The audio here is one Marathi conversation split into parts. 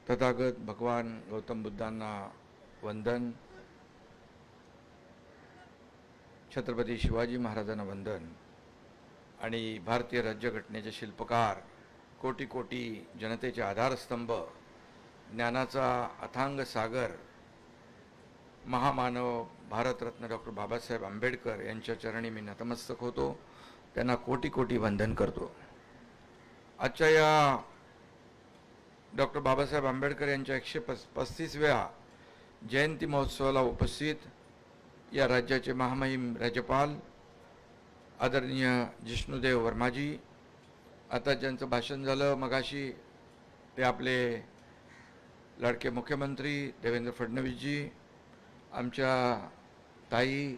तथागत भगवान गौतम बुद्धांना वंदन, छत्रपती शिवाजी महाराजांना वंदन आणि भारतीय राज्यघटनेचे शिल्पकार, कोटी कोटी जनतेचे आधारस्तंभ, ज्ञानाचा अथांग सागर, महामानव भारतरत्न डॉक्टर बाबासाहेब आंबेडकर यांच्या चरणी मी नतमस्तक होतो, त्यांना कोटी कोटी वंदन करतो। आजच्या या डॉक्टर बाबासाहेब आंबेडकर यांच्या 135व्या जयंती महोत्सवाला उपस्थित या राज्याचे महामहिम राज्यपाल आदरणीय जिष्णुदेव वर्माजी, आता ज्यांचं भाषण झालं मगाशी ते आपले लाडके मुख्यमंत्री देवेंद्र फडणवीसजी, आमच्या ताई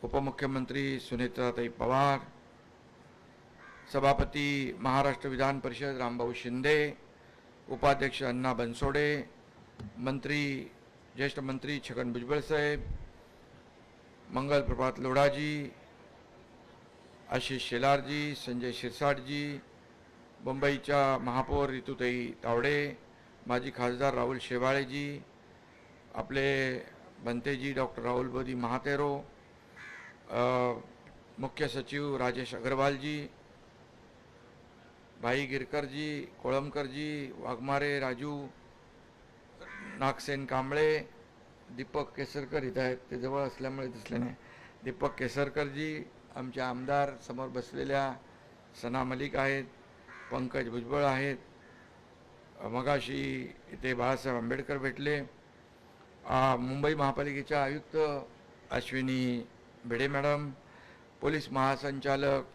उपमुख्यमंत्री सुनेत्राताई पवार, सभापती महाराष्ट्र विधान परिषद रामभाऊ शिंदे, उपाध्यक्ष अण्णा बनसोडे, मंत्री ज्येष्ठ मंत्री छगन भुजबळ साहेब, मंगल प्रभात लोढाजी, आशिष शेलारजी, संजय शिरसाटजी, मुंबईच्या महापौर ऋतुताई तावडे, माजी खासदार राहुल शेवाळेजी, आपले बनतेजी डॉक्टर राहुल बोधी महातेरो, मुख्य सचिव राजेश अग्रवालजी, भाई गिरकरजी, कोळंबकरजी, वाघमारे राजू, नागसेन कांबळे, दीपक केसरकर इथं आहेत, ते जवळ असल्यामुळे दिसले नाही, दीपक केसरकरजी, आमचे आमदार समोर बसलेल्या सना मलिक आहेत, पंकज भुजबळ आहेत, मगाशी इथे बाळासाहेब आंबेडकर भेटले, मुंबई महापालिकेच्या आयुक्त अश्विनी भिडे मॅडम, पोलीस महासंचालक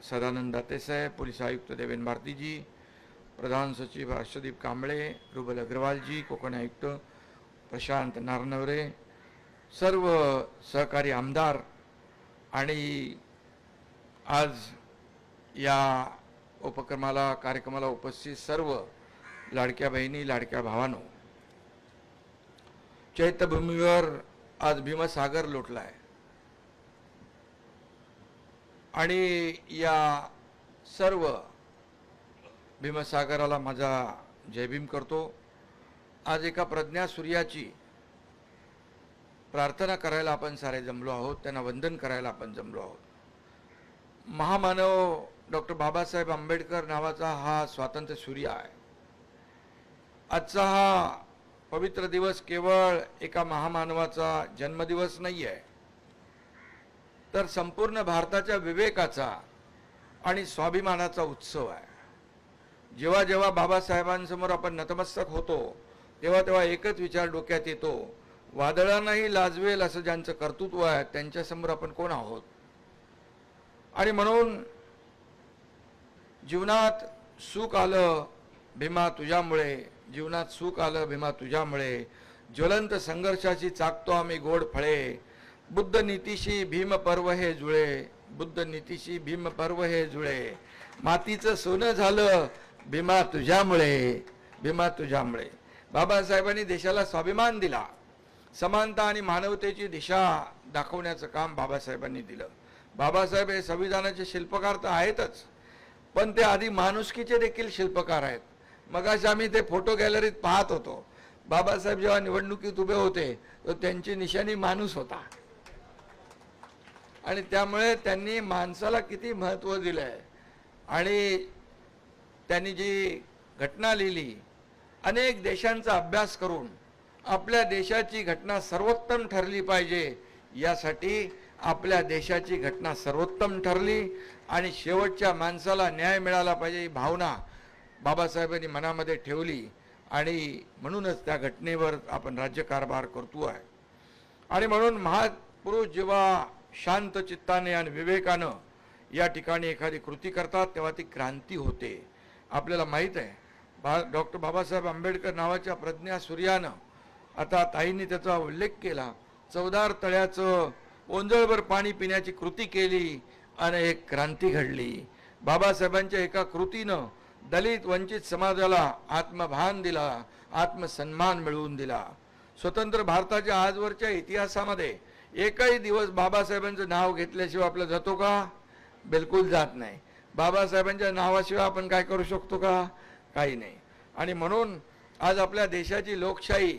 सदानंद दातेसाहेब, पोलीस आयुक्त देवेन भारतीजी, प्रधान सचिव हर्षदीप कांबळे, रुबल अग्रवालजी, कोकण आयुक्त प्रशांत नारनवरे, सर्व सहकारी आमदार आणि आज या उपक्रमाला कार्यक्रमाला उपस्थित सर्व लाडक्या बहिणी लाडक्या भावांनो, चैत्यभूमीवर आज भीमसागर लोटला आहे आणि या सर्व भीमसागराला माझा जय भीम करतो। आज एका प्रज्ञा सूर्याची प्रार्थना करायला आपण सारे जमलो आहोत, त्यांना वंदन करायला आपण जमलो आहोत। महामानव डॉक्टर बाबासाहेब आंबेडकर नावाचा हा स्वातंत्र्य सूर्य आहे। आजचा हा पवित्र दिवस केवळ एका महामानवाचा जन्मदिवस नाही आहे, तर संपूर्ण भारताच्या विवेकाचा आणि स्वाभिमानाचा उत्सव आहे। जेव्हा जेव्हा बाबासाहेबांसमोर आपण नतमस्तक होतो तेव्हा तेव्हा एकच विचार डोक्यात येतो, वादळांनाही लाजवेल असं ज्यांचं कर्तृत्व आहे त्यांच्यासमोर आपण कोण आहोत। आणि म्हणून जीवनात सुख आलं भीमा तुझ्यामुळे, जीवनात सुख आलं भीमा तुझ्यामुळे, ज्वलंत संघर्षाची चाकतो आम्ही गोड फळे, बुद्ध नीतीशी भीम पर्व हे जुळे, बुद्ध नीतीशी भीम पर्व हे जुळे, मातीचं सोनं झालं भीमा तुझ्यामुळे, भीमा तुझ्यामुळे। बाबासाहेबांनी देशाला स्वाभिमान दिला, समानता आणि मानवतेची दिशा दाखवण्याचं काम बाबासाहेबांनी दिलं। बाबासाहेब हे संविधानाचे शिल्पकार तर आहेतच, पण ते आधी माणुसकीचे देखील शिल्पकार आहेत। मगाशी आम्ही ते फोटो गॅलरीत पाहत होतो, बाबासाहेब जेव्हा निवडणुकीत उभे होते तर त्यांची निशाणी माणूस होता आणि त्यामुळे त्यांनी माणसाला किती महत्त्व दिलंय आणि त्यांनी जी घटना लिहिली, अनेक देशांचा अभ्यास करून आपल्या देशाची घटना सर्वोत्तम ठरली पाहिजे, यासाठी आपल्या देशाची घटना सर्वोत्तम ठरली आणि शेवटच्या माणसाला न्याय मिळाला पाहिजे ही भावना बाबासाहेबांनी मनामध्ये ठेवली आणि म्हणूनच त्या घटनेवर आपण राज्यकारभार करतो आहे। आणि म्हणून महापुरुष जेव्हा शांत चित्ताने आणि विवेकानं या ठिकाणी एखादी कृती करतात तेव्हा ती क्रांती होते। आपल्याला माहीत आहे डॉक्टर बाबासाहेब आंबेडकर नावाच्या प्रज्ञा सूर्यानं, आता ताईंनी त्याचा उल्लेख केला, 14 तळ्याचं ओंजळभर पाणी पिण्याची कृती केली आणि एक क्रांती घडली। बाबासाहेबांच्या एका कृतीनं दलित वंचित समाजाला आत्मभान दिला, आत्मसन्मान मिळवून दिला। स्वतंत्र भारताच्या आजवरच्या इतिहासामध्ये एकही दिवस बाबासाहेबांचं नाव घेतल्याशिवाय आपलं जातो का? बिलकुल जात नाही। बाबासाहेबांच्या नावाशिवाय आपण काय करू शकतो का? काही नाही। आणि म्हणून आज आपल्या देशाची लोकशाही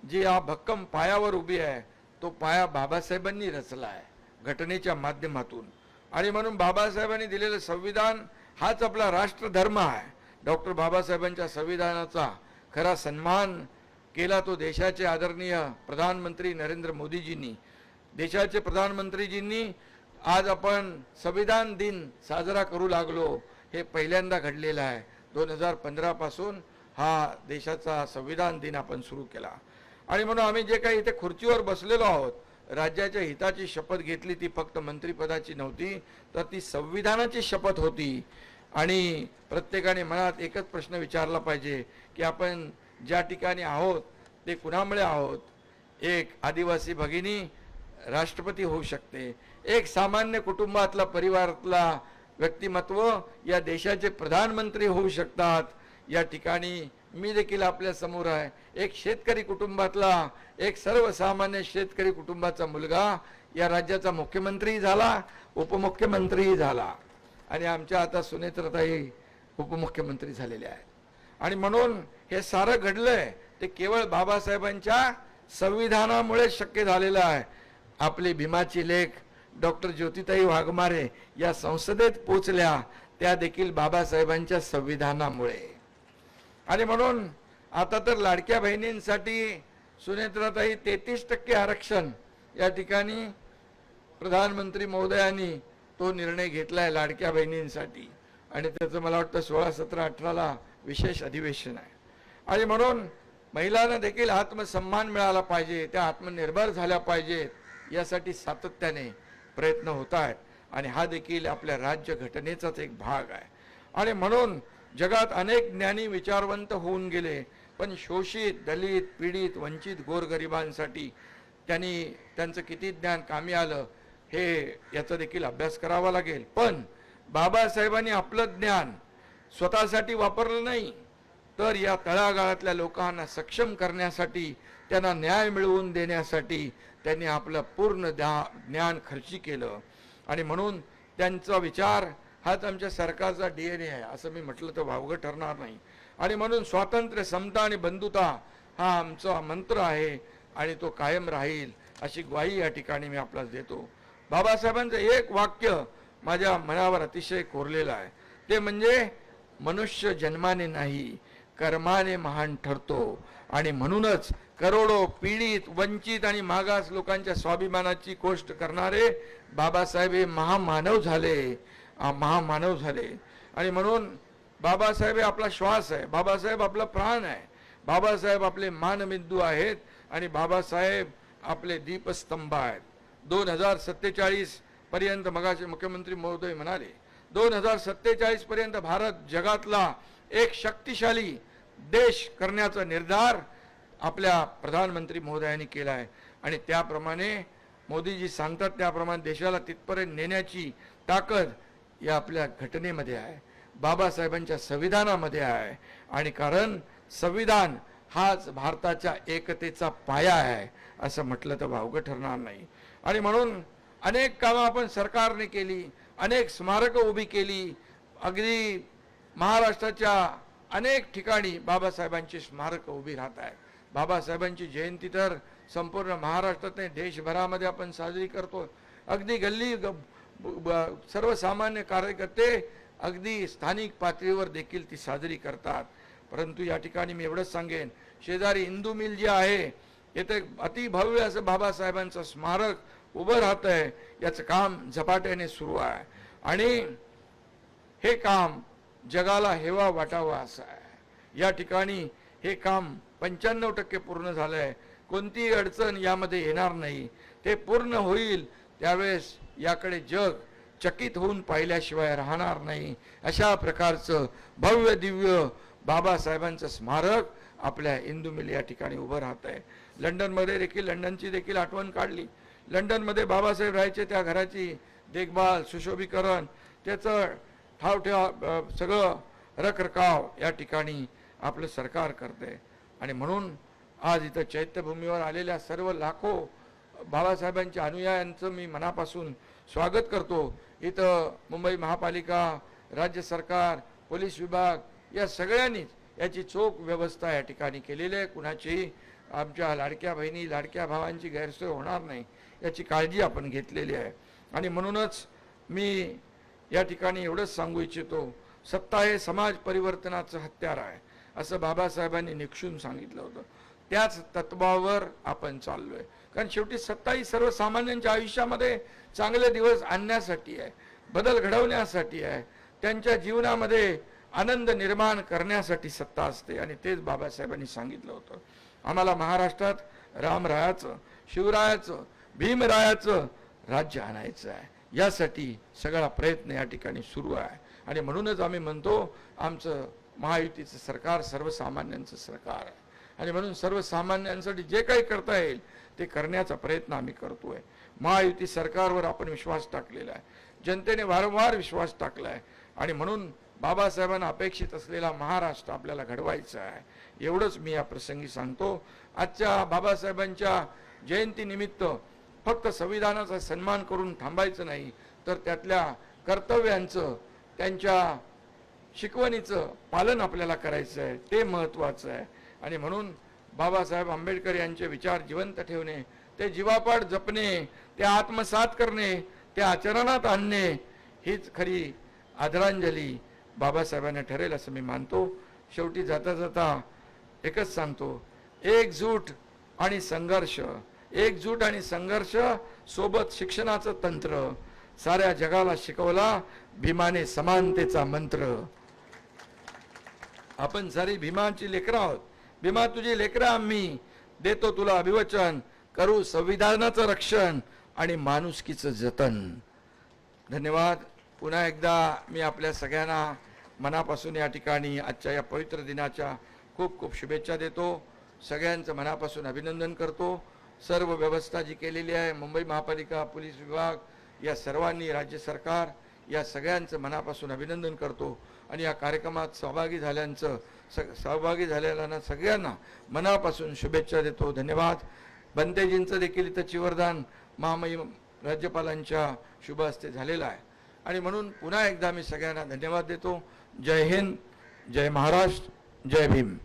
जी या भक्कम पायावर उभी आहे तो पाया बाबासाहेबांनी रचला आहे घटनेच्या माध्यमातून. आणि म्हणून बाबासाहेबांनी दिलेलं संविधान हाच आपला राष्ट्रधर्म आहे. डॉक्टर बाबासाहेबांच्या संविधानाचा खरा सन्मान केला तो देशाचे आदरणीय प्रधानमंत्री नरेंद्र मोदीजींनी. देशाचे प्रधानमंत्रीजींनी आज आपण संविधान दिन साजरा करू लागलो हे पहिल्यांदा घडलेलं आहे. 2015 पासून हा देशाचा संविधान दिन आपण सुरू केला. आणि म्हणून आम्ही जे काही इथे खुर्चीवर बसलेलो आहोत राज्याच्या हिताची शपथ घेतली ती फक्त मंत्रिपदाची नव्हती तर ती संविधानाची शपथ होती. आणि प्रत्येकाने मनात एकच प्रश्न विचारला पाहिजे की आपण ज्या ठिकाणी आहोत ते कुणामुळे आहोत. एक आदिवासी भगिनी राष्ट्रपती होऊ शकते, एक सामान्य कुटुंबातला परिवारातला व्यक्तिमत्व या देशाचे प्रधानमंत्री होऊ शकतात. या ठिकाणी मी देखील आपल्या समोर आहे. एक शेतकरी कुटुंबातला एक सर्वसामान्य शेतकरी कुटुंबाचा मुलगा या राज्याचा मुख्यमंत्री झाला, उपमुख्यमंत्री झाला आणि आमच्या आता सुनेत्रताई उपमुख्यमंत्री झालेल्या आहेत. आणि म्हणून हे सारं घडलंय ते केवळ बाबासाहेबांच्या संविधानामुळे शक्य झालेलं आहे. आपली भीमाची लेख डॉक्टर ज्योतिताई वाघमारे या संसदेत पोचल्या त्या देखील बाबासाहेबांच्या संविधानामुळे. आणि म्हणून आता तर लाडक्या बहिणींसाठी सुनेत्राताई 33% आरक्षण या ठिकाणी प्रधानमंत्री महोदयांनी तो निर्णय घेतलाय लाडक्या बहिणींसाठी. आणि त्याचं मला वाटतं 16, 17, 18ला विशेष अधिवेशन आहे. आणि म्हणून महिलांना देखील आत्मसन्मान मिळाला पाहिजे, त्या आत्मनिर्भर झाल्या पाहिजेत यासाठी सातत्याने प्रयत्न होत आहेत. आणि हा देखील आपल्या राज्य घटनेचाच एक भाग आहे. आणि म्हणून जगात अनेक ज्ञानी विचारवंत होऊन गेले पण शोषित, दलित, पीडित, वंचित, गोरगरिबांसाठी त्यांचं किती ज्ञान कामी आलं हे याचा देखील अभ्यास करावा लागेल. पण बाबासाहेबांनी आपलं ज्ञान स्वतःसाठी वापरलं नाही तर या तळागाळातल्या लोकांना सक्षम करण्यासाठी, त्यांना न्याय मिळवून देण्यासाठी त्यांनी आपलं पूर्ण ज्ञान खर्ची केलं. आणि म्हणून त्यांचा विचार हाच आमच्या सरकारचा DNA आहे असं मी म्हटलं तर वावगं ठरणार नाही. आणि म्हणून स्वातंत्र्य, समता आणि बंधुता हा आमचा मंत्र आहे आणि तो कायम राहील अशी ग्वाही या ठिकाणी मी आपल्याला देतो. बाबासाहेबांचं एक वाक्य माझ्या मनावर अतिशय कोरलेलं आहे ते म्हणजे मनुष्य जन्माने नाही कर्माने महान ठरतो. आणि म्हणूनच करोडो पीडित, वंचित आणि मागास लोकांच्या स्वाभिमानाची गोष्ट करणारे बाबासाहेब हे महामानव झाले. आणि म्हणून बाबासाहेब हे आपला श्वास आहे, बाबासाहेब आपला प्राण आहे, बाबासाहेब आपले मानबिंदू आहेत आणि बाबासाहेब आपले दीपस्तंभ आहेत. 2047 पर्यंत मगाचे मुख्यमंत्री महोदय म्हणाले 2047 पर्यंत भारत जगातला एक शक्तिशाली देश करण्याचा निर्धार आपल्या प्रधानमंत्री महोदयांनी केला आहे. आणि त्याप्रमाणे मोदीजी सांगतात त्याप्रमाणे देशाला तिथपर्यंत नेण्याची ताकद या आपल्या घटनेमध्ये आहे, बाबासाहेबांच्या संविधानामध्ये आहे. आणि कारण संविधान हाच भारताच्या एकतेचा पाया आहे असं म्हटलं तर वावगं ठरणार नाही. आणि म्हणून अनेक कामं आपण सरकारने केली, अनेक स्मारकं उभी केली. अगदी महाराष्ट्राच्या अनेक ठिकाणी बाबासाहेबांची स्मारकं उभी राहत आहेत. बाबासाहेबांची जयंती तर संपूर्ण महाराष्ट्रात नाही देशभरामध्ये आपण साजरी करतो. अगदी गल्ली सर्वसामान्य कार्यकर्ते अगदी स्थानिक पातळीवर देखील ती साजरी करतात. परंतु या ठिकाणी मी एवढंच सांगेन शेजारी इंदू मिल जे आहे येथे अतिभव्य असं बाबासाहेबांचं स्मारक उभं राहत आहे. याचं काम झपाट्याने सुरू आहे आणि हे काम जगाला हेवा वाटावा असं आहे. या ठिकाणी हे काम 95% पूर्ण झालं आहे. कोणतीही अडचण यामध्ये येणार नाही. ते पूर्ण होईल त्यावेळेस याकडे जग चकित होऊन पाहिल्याशिवाय राहणार नाही. अशा प्रकारचं भव्य दिव्य बाबासाहेबांचं स्मारक आपल्या इंदू मिल या ठिकाणी उभं राहत आहे. लंडनमध्ये देखील लंडनची देखील आठवण काढली. लंडनमध्ये बाबासाहेब राहायचे त्या घराची देखभाल, सुशोभीकरण, त्याचं ठावठेवा सगळं रखरखाव या ठिकाणी आपलं सरकार करते. आणि म्हणून आज इथं चैत्यभूमीवर आलेल्या सर्व लाखो बाबासाहेबांच्या अनुयायांचं मी मनापासून स्वागत करतो. इथं मुंबई महापालिका, राज्य सरकार, पोलीस विभाग या सगळ्यांनीच याची चोख व्यवस्था या ठिकाणी केलेली आहे. कुणाचीही आमच्या लाडक्या बहिणी लाडक्या भावांची गैरसोय होणार नाही याची काळजी आपण घेतलेली आहे. आणि म्हणूनच मी या ठिकाणी एवढंच सांगू इच्छितो, सत्ता हे समाज परिवर्तनाचं हत्यार आहे असं बाबासाहेबांनी निक्षून सांगितलं होतं. त्याच तत्वावर आपण चाललोय. कारण शेवटी सत्ता ही सर्वसामान्यांच्या आयुष्यामध्ये चांगले दिवस आणण्यासाठी आहे, बदल घडवण्यासाठी आहे, त्यांच्या जीवनामध्ये आनंद निर्माण करण्यासाठी सत्ता असते. आणि तेच बाबासाहेबांनी सांगितलं होतं. आम्हाला महाराष्ट्रात रामरायाचं, शिवरायाचं, भीमरायाचं राज्य आणायचं आहे. यासाठी सगळा प्रयत्न या ठिकाणी सुरू आहे. आणि म्हणूनच आम्ही म्हणतो आमचं महायुतीचं सरकार सर्वसामान्यांचं सरकार आहे. आणि म्हणून सर्वसामान्यांसाठी जे काही करता येईल ते करण्याचा प्रयत्न आम्ही करतोय. महायुती सरकारवर आपण विश्वास टाकलेला आहे, जनतेने वारंवार विश्वास टाकला आहे. आणि म्हणून बाबासाहेबांना अपेक्षित असलेला महाराष्ट्र आपल्याला घडवायचा आहे. एवढंच मी या प्रसंगी सांगतो. आजच्या बाबासाहेबांच्या जयंतीनिमित्त फक्त संविधानाचा सन्मान करून थांबायचं नाही, तर त्यातल्या कर्तव्यांचं, त्यांच्या शिकवणीचं पालन आपल्याला करायचं आहे, ते महत्त्वाचं आहे. आणि म्हणून बाबासाहेब आंबेडकर यांचे विचार जिवंत ठेवणे, ते जीवापाड जपणे, ते आत्मसात करणे, ते आचरणात आणणे हीच खरी आदरांजली बाबासाहेबांना ठरेल असं मी मानतो. शेवटी जाता जाता एकच सांगतो, एकजूट आणि संघर्ष, एकजूट आणि संघर्ष सोबत शिक्षणाचं तंत्र साऱ्या जगाला शिकवला भीमाने समानतेचा मंत्र. आपण सारी भीमाची लेकरं आहोत. भीमा तुझी लेकरं आम्ही, देतो तुला अभिवचन, करू संविधानाचं रक्षण आणि माणुसकीचं जतन. धन्यवाद. पुन्हा एकदा मी आपल्या सगळ्यांना मनापासून या ठिकाणी आजच्या या पवित्र दिनाच्या खूप खूप शुभेच्छा देतो. सगळ्यांचं मनापासून अभिनंदन करतो. सर्व व्यवस्था जी केलेली आहे, मुंबई महापालिका, पोलीस विभाग, या सर्वांनी, राज्य सरकार, या सगळ्यांचं मनापासून अभिनंदन करतो. आणि या कार्यक्रमात सहभागी झालेल्यांना सगळ्यांना मनापासून शुभेच्छा देतो. धन्यवाद. बनतेजींचं देखील इथं चिवरदान महामहिम राज्यपालांच्या शुभ हस्ते झालेलं आहे. आणि म्हणून पुन्हा एकदा मी सगळ्यांना धन्यवाद देतो. जय हिंद, जय महाराष्ट्र, जय भीम.